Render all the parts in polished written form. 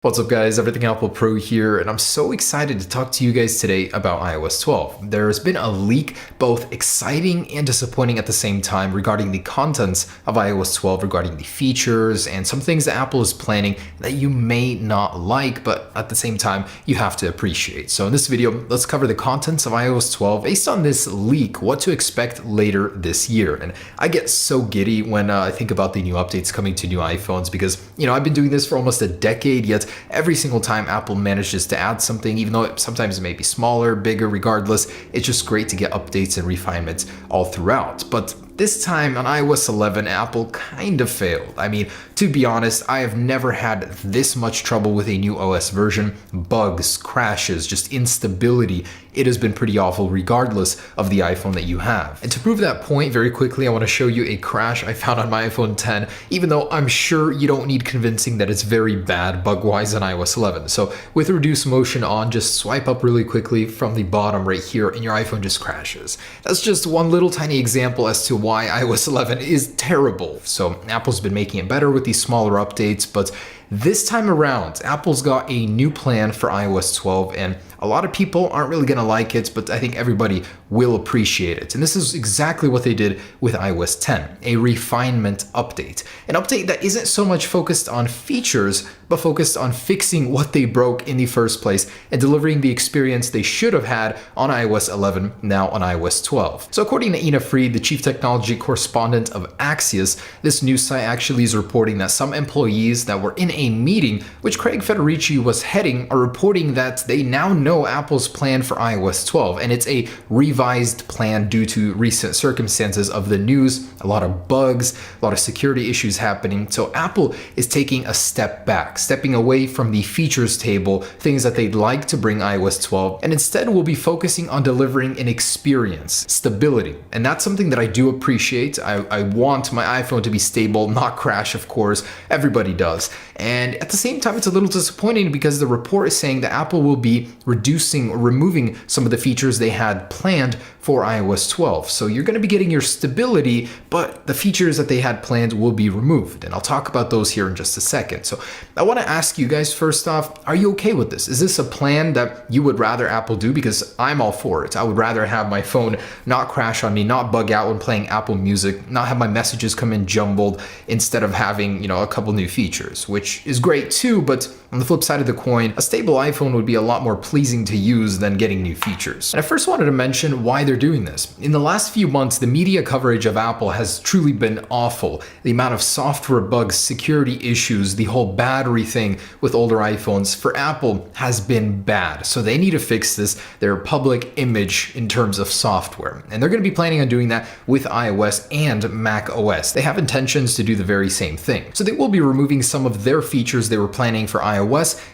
What's up guys, Everything Apple Pro here, and I'm so excited to talk to you guys today about iOS 12. There's been a leak, both exciting and disappointing at the same time, regarding the contents of iOS 12, regarding the features and some things that Apple is planning that you may not like, but at the same time, you have to appreciate. So in this video, let's cover the contents of iOS 12 based on this leak, what to expect later this year. And I get so giddy when I think about the new updates coming to new iPhones because, I've been doing this for almost a decade, yet every single time Apple manages to add something, even though sometimes it may be smaller, bigger, regardless, it's just great to get updates and refinements all throughout. But this time on iOS 11, Apple kind of failed. I mean, to be honest, I have never had this much trouble with a new OS version. Bugs, crashes, just instability. It has been pretty awful regardless of the iPhone that you have. And to prove that point very quickly, I want to show you a crash I found on my iPhone 10, even though I'm sure you don't need convincing that it's very bad bug-wise on iOS 11. So with reduced motion on, just swipe up really quickly from the bottom right here and your iPhone just crashes. That's just one little tiny example as to why iOS 11 is terrible. So Apple's been making it better with these smaller updates, but this time around, Apple's got a new plan for iOS 12, and a lot of people aren't really going to like it, but I think everybody will appreciate it. And this is exactly what they did with iOS 10, a refinement update. An update that isn't so much focused on features, but focused on fixing what they broke in the first place and delivering the experience they should have had on iOS 11, now on iOS 12. So according to Ina Fried, the chief technology correspondent of Axios, this news site actually is reporting that some employees that were in a meeting which Craig Federici was heading are reporting that they now know Apple's plan for iOS 12, and it's a revised plan due to recent circumstances of the news, a lot of bugs, a lot of security issues happening. So Apple is taking a step back, stepping away from the features table, things that they'd like to bring iOS 12, and instead will be focusing on delivering an experience, stability. And that's something that I do appreciate. I want my iPhone to be stable, not crash, of course. Everybody does. And at the same time, it's a little disappointing because the report is saying that Apple will be reducing or removing some of the features they had planned for iOS 12. So you're going to be getting your stability, but the features that they had planned will be removed. And I'll talk about those here in just a second. So I want to ask you guys first off, are you okay with this? Is this a plan that you would rather Apple do? Because I'm all for it. I would rather have my phone not crash on me, not bug out when playing Apple Music, not have my messages come in jumbled instead of having, a couple new features, which is great too, but on the flip side of the coin, a stable iPhone would be a lot more pleasing to use than getting new features. And I first wanted to mention why they're doing this. In the last few months, the media coverage of Apple has truly been awful. The amount of software bugs, security issues, the whole battery thing with older iPhones for Apple has been bad. So they need to fix this, their public image in terms of software. And they're going to be planning on doing that with iOS and Mac OS. They have intentions to do the very same thing. So they will be removing some of their features they were planning for iOS,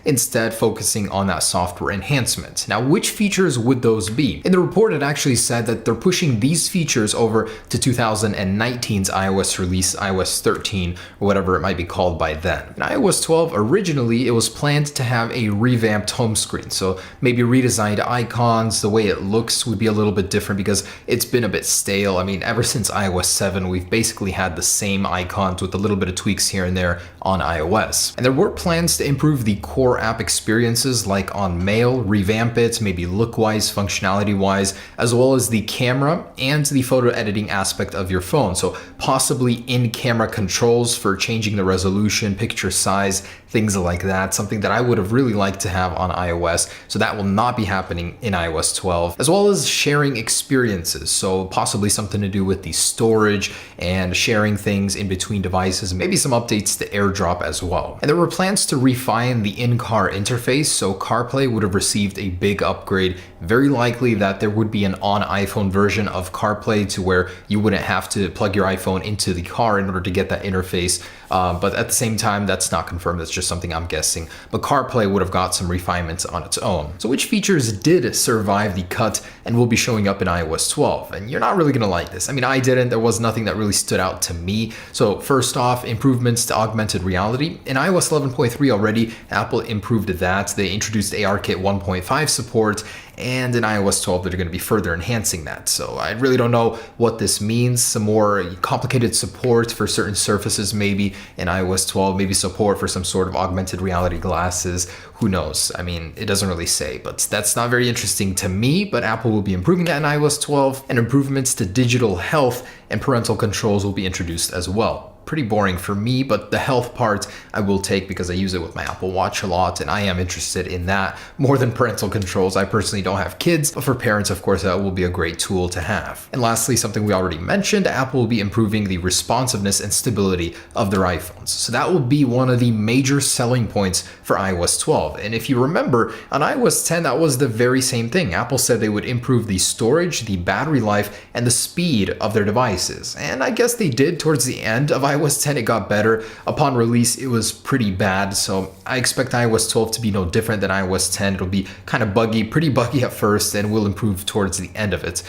instead focusing on that software enhancement. Now, which features would those be? In the report, it actually said that they're pushing these features over to 2019's iOS release, iOS 13, or whatever it might be called by then. In iOS 12, originally, it was planned to have a revamped home screen. So maybe redesigned icons, the way it looks would be a little bit different because it's been a bit stale. I mean, ever since iOS 7, we've basically had the same icons with a little bit of tweaks here and there on iOS. And there were plans to improve the core app experiences like on Mail, revamp it, maybe look-wise, functionality-wise, as well as the camera and the photo editing aspect of your phone. So possibly in-camera controls for changing the resolution, picture size, things like that, something that I would have really liked to have on iOS. So that will not be happening in iOS 12, as well as sharing experiences. So possibly something to do with the storage and sharing things in between devices, maybe some updates to AirDrop as well. And there were plans to refine the in-car interface, so CarPlay would have received a big upgrade. Very likely that there would be an on-iPhone version of CarPlay to where you wouldn't have to plug your iPhone into the car in order to get that interface. But at the same time, that's not confirmed. That's just something I'm guessing. But CarPlay would have got some refinements on its own. So which features did survive the cut and will be showing up in iOS 12? And you're not really going to like this. I mean, I didn't. There was nothing that really stood out to me. So first off, improvements to augmented reality. In iOS 11.3 already, security. Apple improved that. They introduced ARKit 1.5 support, and in iOS 12 they're going to be further enhancing that. So I really don't know what this means. Some more complicated support for certain surfaces maybe in iOS 12, maybe support for some sort of augmented reality glasses. Who knows? I mean, it doesn't really say, but that's not very interesting to me. But Apple will be improving that in iOS 12, and improvements to digital health and parental controls will be introduced as well. Pretty boring for me, but the health part I will take because I use it with my Apple Watch a lot, and I am interested in that more than parental controls. I personally don't have kids, but for parents, of course, that will be a great tool to have. And lastly, something we already mentioned, Apple will be improving the responsiveness and stability of their iPhones. So that will be one of the major selling points for iOS 12. And if you remember, on iOS 10, that was the very same thing. Apple said they would improve the storage, the battery life, and the speed of their devices. And I guess they did towards the end of iOS 10, it got better. Upon release, it was pretty bad. So I expect iOS 12 to be no different than iOS 10. It'll be kind of buggy, pretty buggy at first, and will improve towards the end of it,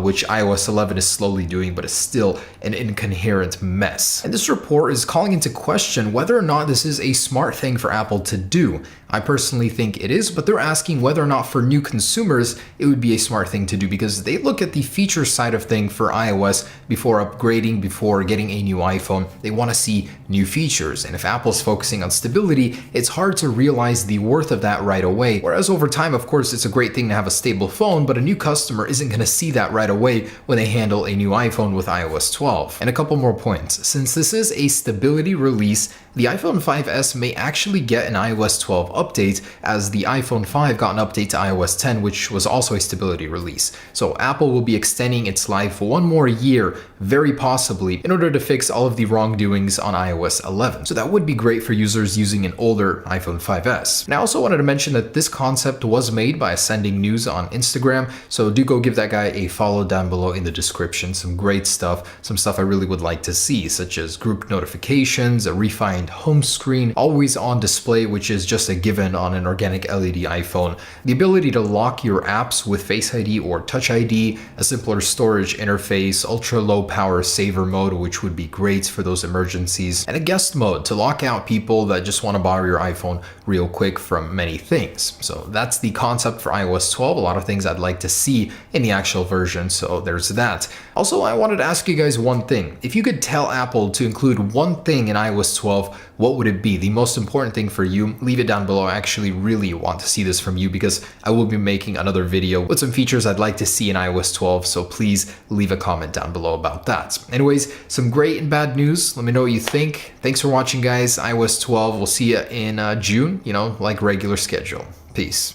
which iOS 11 is slowly doing, but it's still an incoherent mess. And this report is calling into question whether or not this is a smart thing for Apple to do. I personally think it is, but they're asking whether or not for new consumers it would be a smart thing to do, because they look at the feature side of thing for iOS before upgrading, before getting a new iPhone. They want to see new features, and if Apple's focusing on stability, it's hard to realize the worth of that right away. Whereas over time, of course, it's a great thing to have a stable phone, but a new customer isn't going to see that right away when they handle a new iPhone with iOS 12. And a couple more points. Since this is a stability release, the iPhone 5S may actually get an iOS 12 update, as the iPhone 5 got an update to iOS 10, which was also a stability release. So Apple will be extending its life one more year, very possibly, in order to fix all of the wrongdoings on iOS 11. So that would be great for users using an older iPhone 5S. And I also wanted to mention that this concept was made by Ascending News on Instagram, so do go give that guy a follow down below in the description. Some great stuff, some stuff I really would like to see, such as group notifications, a refined home screen, always on display, which is just a given on an organic LED iPhone, the ability to lock your apps with Face ID or Touch ID, a simpler storage interface, ultra low power saver mode, which would be great for those emergencies, and a guest mode to lock out people that just want to borrow your iPhone real quick from many things. So that's the concept for iOS 12. A lot of things I'd like to see in the actual version, so there's that. Also, I wanted to ask you guys one thing. If you could tell Apple to include one thing in iOS 12, what would it be? The most important thing for you? Leave it down below. I actually really want to see this from you, because I will be making another video with some features I'd like to see in iOS 12, so please leave a comment down below about that. Anyways, some great and bad news. Let me know what you think. Thanks for watching, guys. iOS 12, we'll see you in June, like regular schedule. Peace.